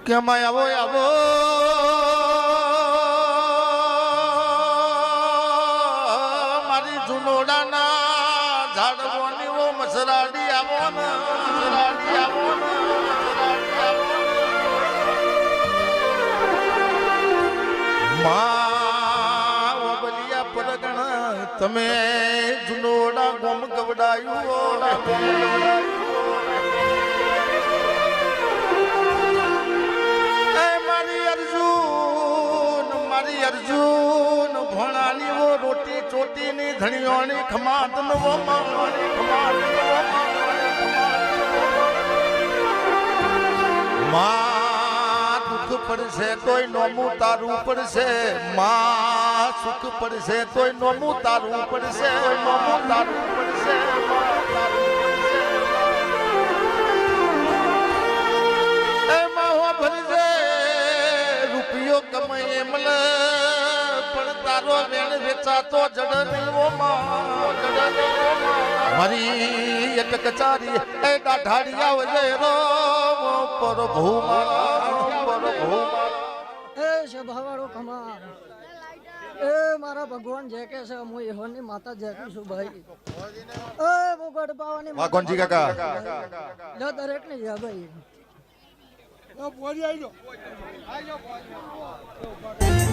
કેમ આવો આવો મારી જુનોડાના ઝાડવાની ઓ મસરાડી આવો ને મસરાડી આવો ને માં ઓબલિયા પરગણ તમે જુનોડા ગોમ ગવડાયું અર્જુન ભણાની વો રોટી ચોટી ની ધણીઓની ખમાત નો માવાની ખમાત માં દુઃખ પડશે તોય નોમું તારું પડશે માં સુખ પડશે તોય નોમું તારું પડશે નોમું તારું પડશે કમાય મલ પણ તારો વેણ વેચાતો જડનીઓ મારી એક કચારી એ દાઢાડિયા વજે રો પર ભૂમા એ સભાવાળો કમાર એ મારા ભગવાન જે કે છે હું એહોની માતા જે કે છું ભાઈ એ બોગડ પાવાની વાકોનજી કાકા જો દરેક ને જા ભાઈ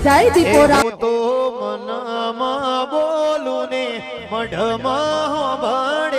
જય દીપોરા તો મનમાં બોલું ને મઢમાં ભણ